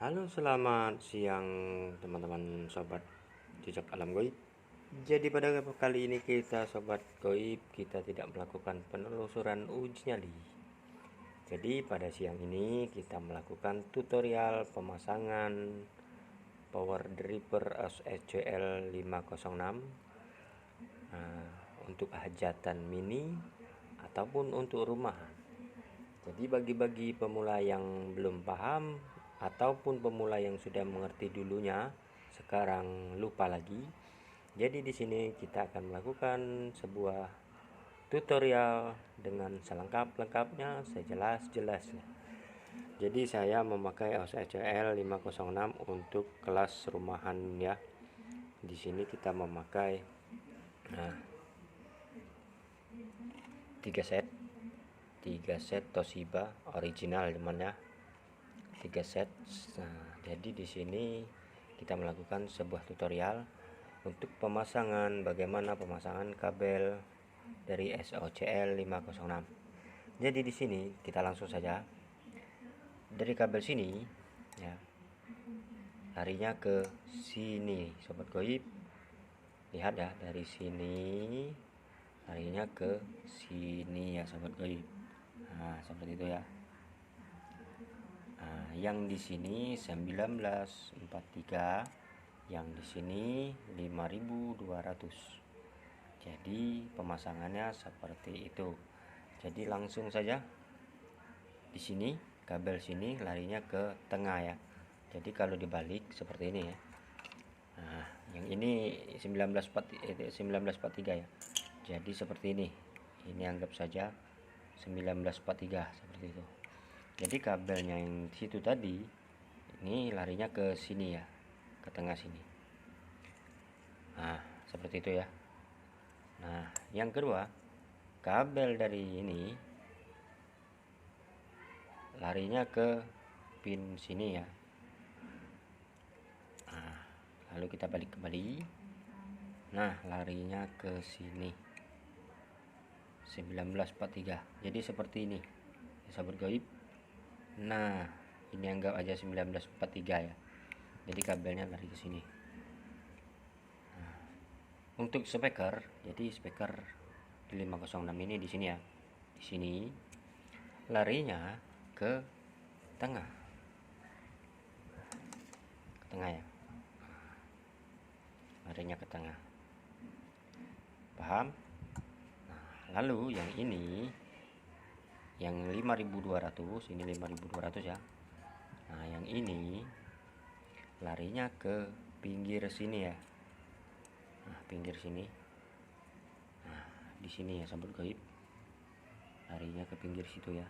Halo, selamat siang teman-teman sobat jejak alam goib. Jadi pada kali ini kita sobat goib, kita tidak melakukan penelusuran uji nyali. Jadi pada siang ini kita melakukan tutorial pemasangan power dripper SCL 506 untuk hajatan mini ataupun untuk rumahan. Jadi bagi pemula yang belum paham ataupun pemula yang sudah mengerti dulunya sekarang lupa lagi. Jadi di sini kita akan melakukan sebuah tutorial dengan selengkap-lengkapnya, sejelas-jelasnya. Jadi saya memakai SCL 506 untuk kelas rumahan ya. Di sini kita memakai 3 set Toshiba original teman ya. 3 set. Jadi di sini kita melakukan sebuah tutorial untuk pemasangan, bagaimana pemasangan kabel dari SOCL 506. Jadi di sini kita langsung saja dari kabel sini ya, larinya ke sini sobat goib. Lihat ya, dari sini larinya ke sini ya sobat goib. Nah, seperti itu ya. Yang di sini 1943, yang di sini 5200. Jadi pemasangannya seperti itu. Jadi langsung saja di sini kabel sini larinya ke tengah ya. Jadi kalau dibalik seperti ini ya. Nah, yang ini 1943 ya. Jadi seperti ini. Ini anggap saja 1943 seperti itu. Jadi kabelnya yang situ tadi ini larinya ke sini ya, ke tengah sini. Nah, seperti itu ya. Nah, yang kedua, kabel dari ini larinya ke pin sini ya. Nah, lalu kita balik kembali. Nah, larinya ke sini 1943. Jadi seperti ini ya, sahabat gaib. Nah, ini anggap aja 1943 ya. Jadi kabelnya lari ke sini. Nah, untuk speaker, jadi speaker di 506 ini di sini ya. Di sini larinya ke tengah. Ke tengah ya. Larinya ke tengah. Paham? Nah, lalu yang ini yang 5200, ini 5200 ya. Nah, yang ini larinya ke pinggir sini ya. Nah, pinggir sini. Nah, di sini ya sahabat gaib. Larinya ke pinggir situ ya.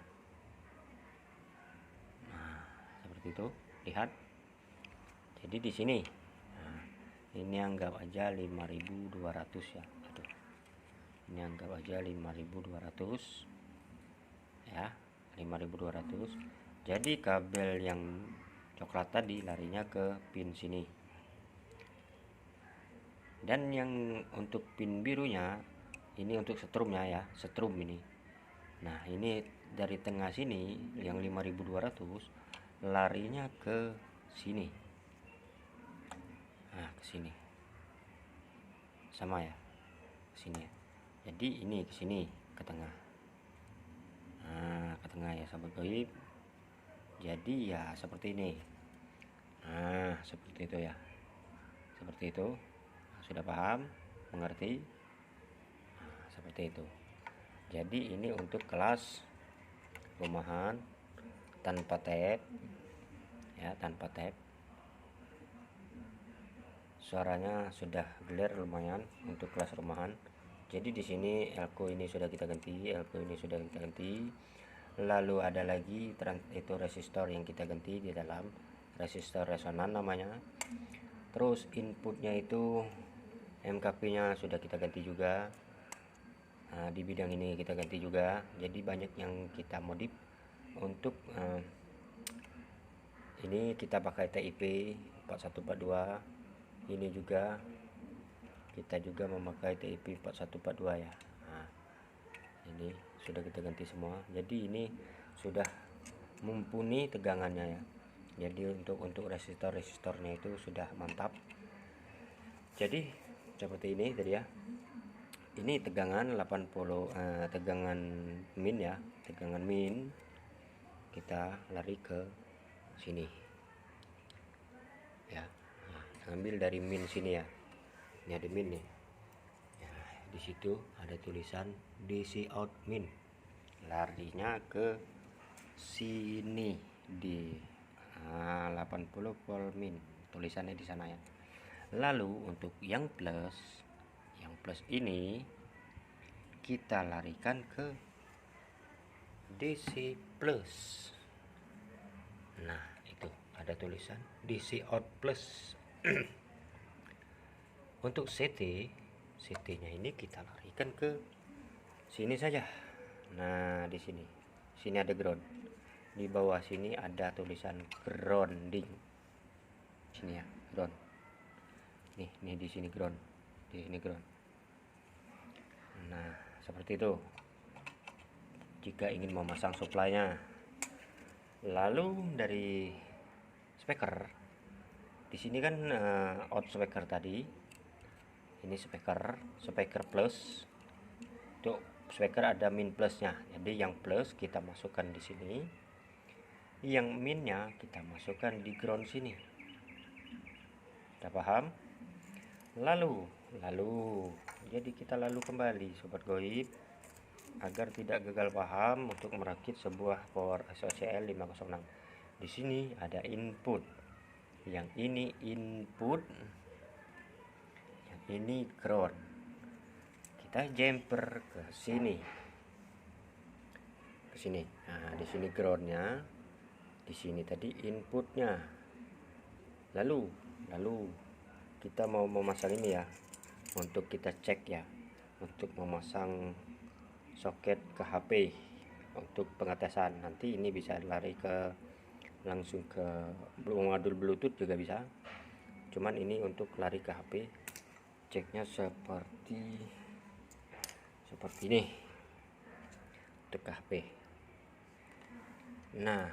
Nah, seperti itu. Lihat. Jadi di sini. Nah, ini anggap aja 5200 ya. Aduh. Ini anggap aja 5200 ya. 5200. Jadi kabel yang coklat tadi larinya ke pin sini. Dan yang untuk pin birunya ini untuk setrumnya ya, setrum ini. Nah, ini dari tengah sini yang 5200 larinya ke sini. Nah, ke sini. Sama ya. Ke sini ya. Jadi ini ke sini, ke tengah. Nah, ke tengah ya sahabat gaib. Jadi ya seperti ini. Nah, seperti itu ya. Seperti itu. Sudah paham? Mengerti? Nah, seperti itu. Jadi ini untuk kelas rumahan tanpa tab ya, tanpa tab. Suaranya sudah clear lumayan untuk kelas rumahan. Jadi di sini elko ini sudah kita ganti, elko ini sudah kita ganti. Lalu ada lagi itu resistor yang kita ganti di dalam, resistor resonan namanya. Terus inputnya itu MKP-nya sudah kita ganti juga. Nah, di bidang ini kita ganti juga. Jadi banyak yang kita modif untuk ini kita pakai TIP 4142. Ini juga kita juga memakai TIP 4142 ya. Nah, ini sudah kita ganti semua. Jadi ini sudah mumpuni tegangannya ya. Jadi untuk resistornya itu sudah mantap. Jadi seperti ini tadi ya. Ini tegangan 80, tegangan min ya, tegangan min. Kita lari ke sini ya. Nah, ambil dari min sini ya. Ini ada min nih ya, di situ ada tulisan DC out min, larinya ke sini di 80 volt min, tulisannya di sana ya. Lalu untuk yang plus ini kita larikan ke DC plus. Nah, itu ada tulisan DC out plus. Untuk CT-nya ini kita larikan ke sini saja. Nah, di sini ada ground. Di bawah sini ada tulisan grounding. Sini ya, ground. Nih di sini ground. Di sini ground. Nah, seperti itu. Jika ingin memasang supply-nya. Lalu dari speaker. Di sini kan out speaker tadi. Ini speaker plus. Untuk speaker ada min plusnya. Jadi yang plus kita masukkan di sini. Yang minnya kita masukkan di ground sini. Sudah paham? Lalu jadi kita kembali sobat goib, agar tidak gagal paham untuk merakit sebuah power SOCL 506. Di sini ada input. Yang ini input. Yang ini ground. Kita jumper ke sini. Ke sini. Nah, di sini groundnya. Di sini tadi inputnya. Lalu kita mau memasang ini ya, untuk kita cek ya, untuk memasang soket ke HP untuk pengetesan. Nanti ini bisa lari ke langsung ke modul Bluetooth juga bisa, cuman ini untuk lari ke HP. Ceknya seperti ini untuk ke HP. Nah,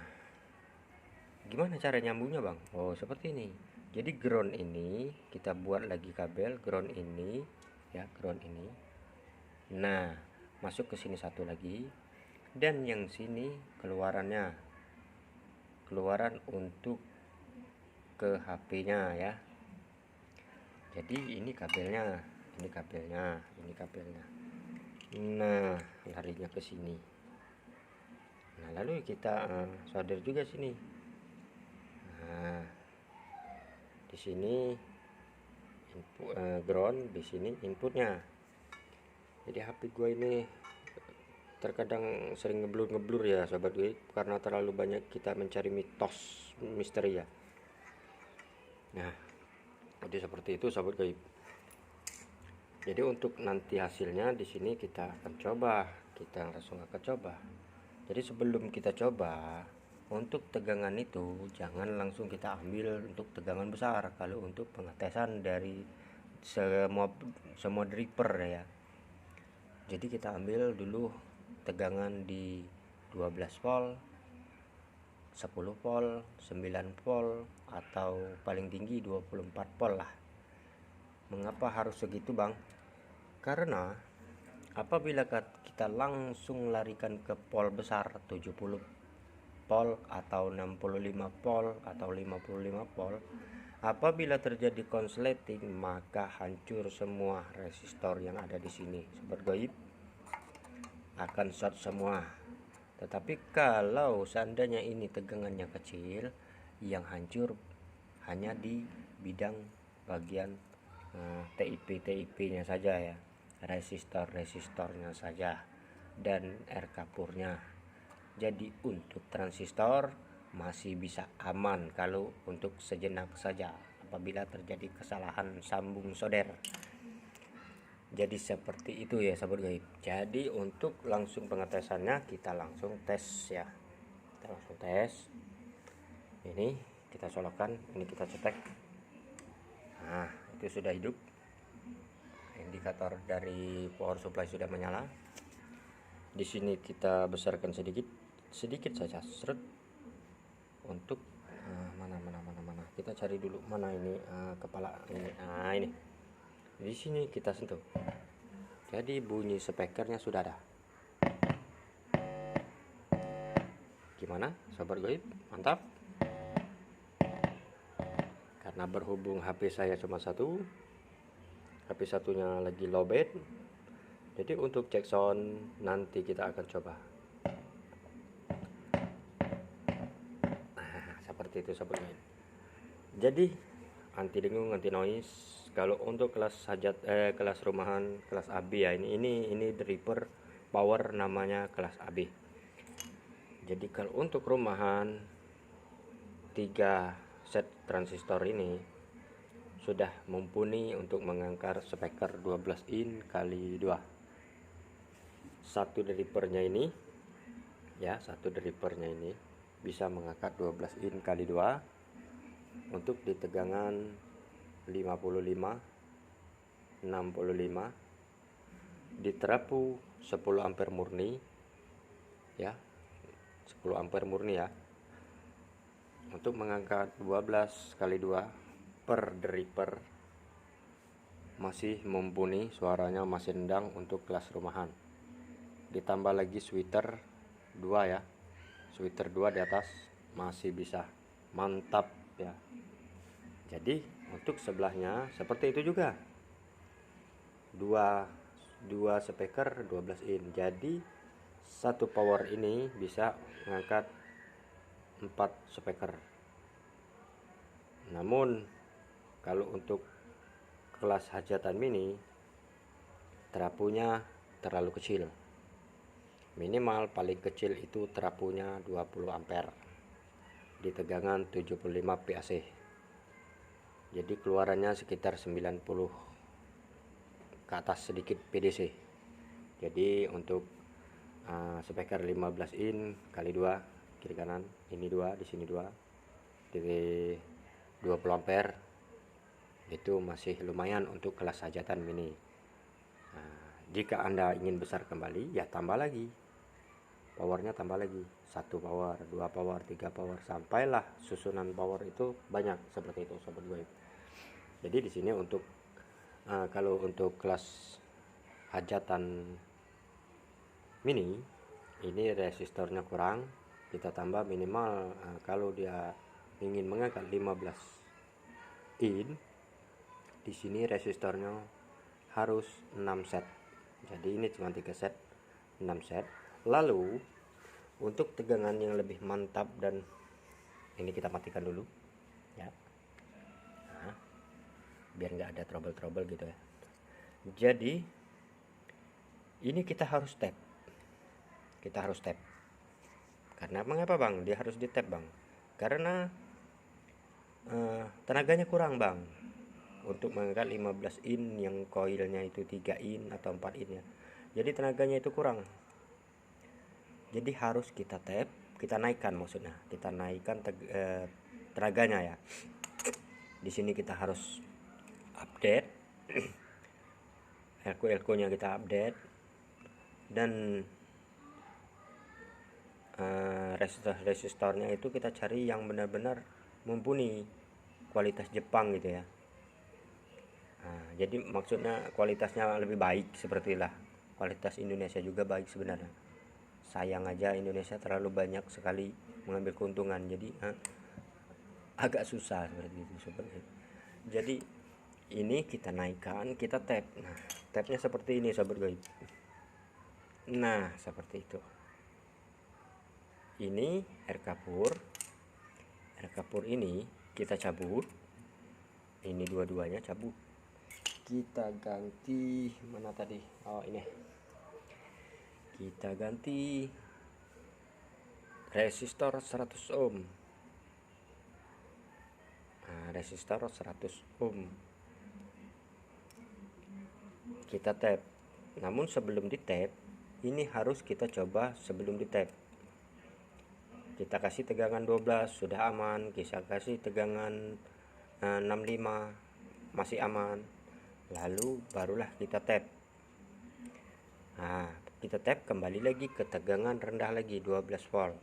gimana cara nyambungnya bang? Oh, seperti ini. Jadi ground ini kita buat lagi kabel ground ini ya, ground ini. Nah, masuk ke sini satu lagi, dan yang sini keluaran untuk ke HP-nya ya. Jadi ini kabelnya. Nah, larinya ke sini. Nah, lalu kita solder juga sini. Nah, di sini input, ground, di sini inputnya. Jadi HP gue ini terkadang sering ngeblur ya sobat gue, karena terlalu banyak kita mencari misteri ya. Nah, jadi seperti itu sobat gue. Jadi untuk nanti hasilnya di sini kita akan coba, Jadi sebelum kita coba, untuk tegangan itu jangan langsung kita ambil untuk tegangan besar. Kalau untuk pengetesan dari semua dripper ya, jadi kita ambil dulu tegangan di 12 volt, 10 volt, 9 volt, atau paling tinggi 24 volt lah. Mengapa harus segitu bang? Karena apabila kita langsung larikan ke pol besar 70 volt atau 65 volt atau 55 volt, apabila terjadi konsleting maka hancur semua resistor yang ada di sini sobat goib, akan short semua. Tetapi kalau seandainya ini tegangannya kecil, yang hancur hanya di bidang bagian TIP-nya saja ya, resistornya saja, dan R kapurnya. Jadi untuk transistor masih bisa aman kalau untuk sejenak saja apabila terjadi kesalahan sambung solder. Jadi seperti itu ya sahabat gaib. Jadi untuk langsung pengetesannya kita langsung tes ya. Kita langsung tes. Ini kita colokkan, ini kita cetek. Nah, itu sudah hidup. Indikator dari power supply sudah menyala. Di sini kita besarkan sedikit saja, seret, untuk kita cari dulu mana ini kepala ini. Nah, ini di sini kita sentuh, jadi bunyi speakernya sudah ada. Gimana sobat goib, mantap? Karena berhubung HP saya cuma satu, HP satunya lagi lowbat, jadi untuk cek sound nanti kita akan coba. Seperti itu sobat goib. Jadi anti dengung, anti noise. Kalau untuk kelas hajat kelas rumahan, kelas AB ya, ini driver power namanya kelas AB. Jadi kalau untuk rumahan 3 set transistor ini sudah mumpuni untuk mengangkat speaker 12 in kali 2. Satu drivernya ini ya, satu drivernya ini bisa mengangkat 12 in kali 2 untuk di tegangan 55, 65, di terapu 10 ampere murni ya, 10 ampere murni ya, untuk mengangkat 12 kali 2 per driver. Masih mumpuni, suaranya masih rendang untuk kelas rumahan. Ditambah lagi sweater 2 ya, sweater 2 di atas masih bisa, mantap ya. Jadi untuk sebelahnya seperti itu juga, dua speaker 12 in. Jadi satu power ini bisa mengangkat 4 speaker. Namun kalau untuk kelas hajatan mini, terapunya terlalu kecil. Minimal paling kecil itu terapunya 20 ampere di tegangan 75 PAC. Jadi keluarannya sekitar 90 ke atas sedikit PDC. Jadi untuk speaker 15 in kali 2 kiri kanan, ini 2, di sini 2, di 20 ampere, itu masih lumayan untuk kelas hajatan mini. Jika Anda ingin besar kembali, ya tambah lagi powernya, tambah lagi 1 power, 2 power, 3 power, sampailah susunan power itu banyak seperti itu sobat gue. Jadi di sini untuk kalau untuk kelas hajatan mini ini resistornya kurang, kita tambah minimal kalau dia ingin mengangkat 15 in, di sini resistornya harus 6 set. Jadi ini cuma 3 set, 6 set. Lalu untuk tegangan yang lebih mantap, dan ini kita matikan dulu ya, biar nggak ada trouble gitu ya. Jadi ini kita harus tap, karena mengapa bang dia harus di tap bang? Karena tenaganya kurang bang untuk mengangkat 15 in yang koilnya itu 3 in atau 4 in ya. Jadi tenaganya itu kurang, jadi harus kita tap, kita naikkan, maksudnya kita naikkan tenaganya ya. Di sini kita harus update elko nya, kita update, dan resistornya itu kita cari yang benar-benar mumpuni kualitas Jepang gitu ya. Jadi maksudnya kualitasnya lebih baik, sepertilah kualitas Indonesia juga baik sebenarnya. Sayang aja Indonesia terlalu banyak sekali mengambil keuntungan, jadi agak susah seperti itu sebenarnya. Jadi ini kita naikkan, kita tap. Nah, tapnya seperti ini sobat goib. Nah, seperti itu. Ini air kapur ini kita cabut. Ini dua-duanya cabut. Kita ganti mana tadi? Oh, ini. Kita ganti resistor 100 ohm. Resistor 100 ohm. Kita tap. Namun sebelum di tap, ini harus kita coba sebelum di tap. Kita kasih tegangan 12 sudah aman, kita kasih tegangan 65 masih aman. Lalu barulah kita tap. Kita tap kembali lagi ke tegangan rendah lagi 12 volt.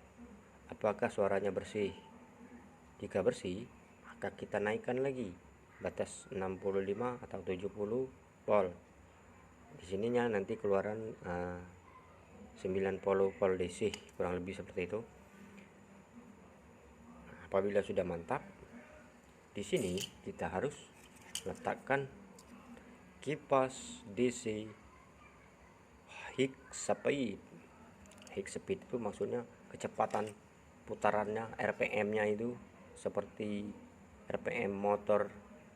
Apakah suaranya bersih? Jika bersih, maka kita naikkan lagi batas 65 atau 70 volt. Di sininya nanti keluaran 90 volt DC, kurang lebih seperti itu. Apabila sudah mantap, di sini kita harus letakkan kipas DC high speed. High speed itu maksudnya kecepatan putarannya, RPM-nya itu seperti RPM motor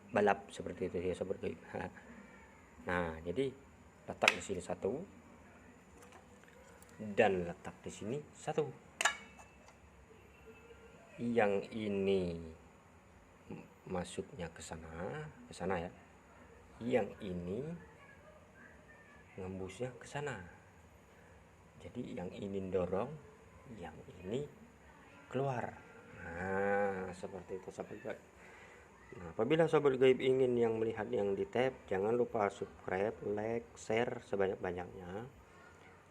balap, seperti itu ya, seperti itu. Nah, jadi letak di sini satu dan letak di sini satu. Yang ini masuknya ke sana ya. Yang ini ngembusnya ke sana. Jadi yang ini dorong, yang ini keluar. Nah, seperti itu sobat gaib. Nah, apabila sobat gaib ingin yang melihat yang di tab, jangan lupa subscribe, like, share sebanyak-banyaknya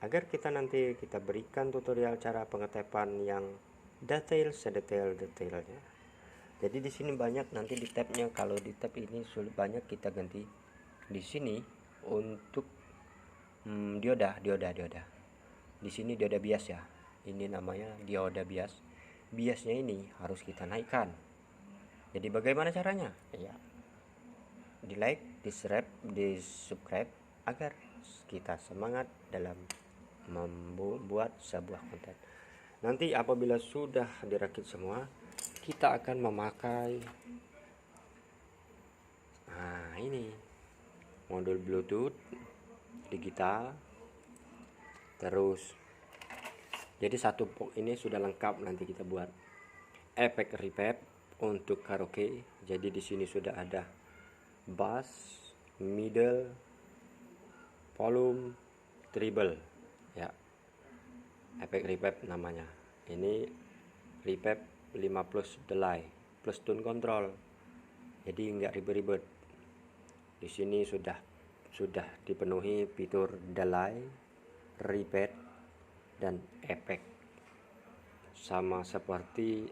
agar kita nanti berikan tutorial cara pengetapan yang detail sedetail-detailnya. Jadi di sini banyak nanti di tabnya. Kalau di tab ini sulit banyak, kita ganti di sini untuk dioda. Di sini dioda bias ya. Ini namanya dioda bias. Biasnya ini harus kita naikkan. Jadi bagaimana caranya? Ya, di like, di subscribe agar kita semangat dalam membuat sebuah konten. Nanti apabila sudah dirakit semua, kita akan memakai ini modul Bluetooth digital. Terus jadi satu box ini sudah lengkap. Nanti kita buat efek reverb untuk karaoke. Jadi di sini sudah ada bass, middle, volume, treble ya. Efek reverb namanya. Ini reverb 5 plus delay plus tone control. Jadi enggak ribet-ribet. Di sini sudah dipenuhi fitur delay, reverb dan efek, sama seperti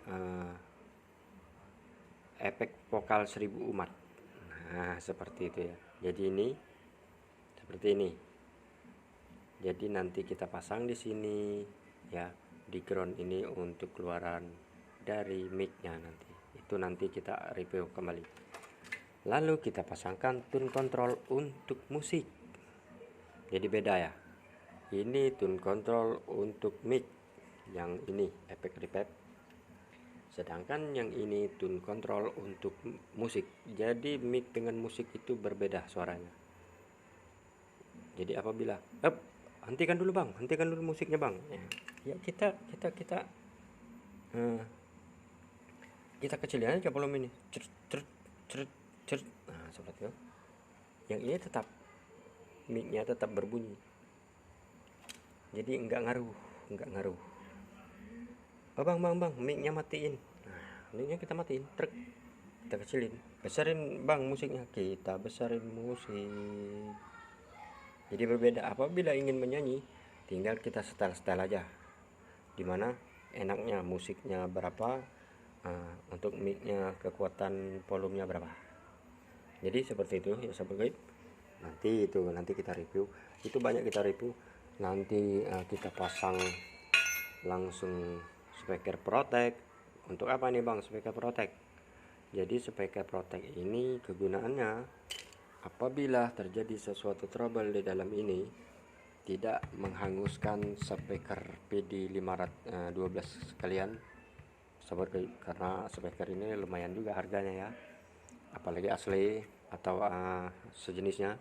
efek vokal 1000 umat. Nah, seperti itu ya. Jadi ini seperti ini. Jadi nanti kita pasang di sini ya, di ground ini untuk keluaran dari mic-nya nanti. Itu nanti kita review kembali. Lalu kita pasangkan tune control untuk musik. Jadi beda ya. Ini tune control untuk mic, yang ini efek reverb. Sedangkan yang ini tune control untuk musik. Jadi mic dengan musik itu berbeda suaranya. Jadi apabila hentikan dulu bang, hentikan dulu musiknya bang. Ya kita kecilin aja volume ini. Nah, seperti itu. Yang ini tetap mic-nya tetap berbunyi. Jadi enggak ngaruh. Oh bang, mic-nya matiin. Nah, mic-nya kita matiin, truk. Kita kecilin. Besarin bang musiknya, kita besarin musik. Jadi berbeda. Apabila ingin menyanyi, tinggal kita setel aja. Dimana enaknya musiknya berapa, untuk mic-nya kekuatan volumenya berapa. Jadi seperti itu ya sobat gaib. Nanti kita review. Itu banyak kita review. Nanti kita pasang langsung speaker protect. Untuk apa nih bang speaker protect? Jadi speaker protect ini kegunaannya apabila terjadi sesuatu trouble di dalam ini, tidak menghanguskan speaker PD 512 sekalian sobat gaib, karena speaker ini lumayan juga harganya ya, apalagi asli atau sejenisnya.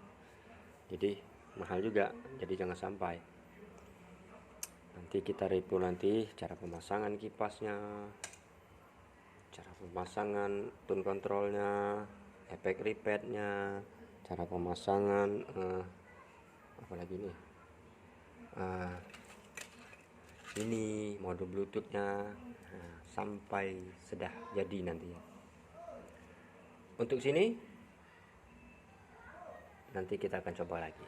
Jadi mahal juga. Jadi jangan sampai. Nanti kita review nanti cara pemasangan kipasnya, cara pemasangan tone controlnya, efek repeatnya, cara pemasangan apalagi nih ini modul bluetoothnya, sampai sudah jadi nanti ya. Untuk sini nanti kita akan coba lagi.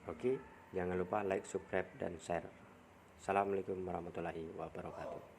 Oke, jangan lupa like, subscribe dan share. Assalamualaikum warahmatullahi wabarakatuh.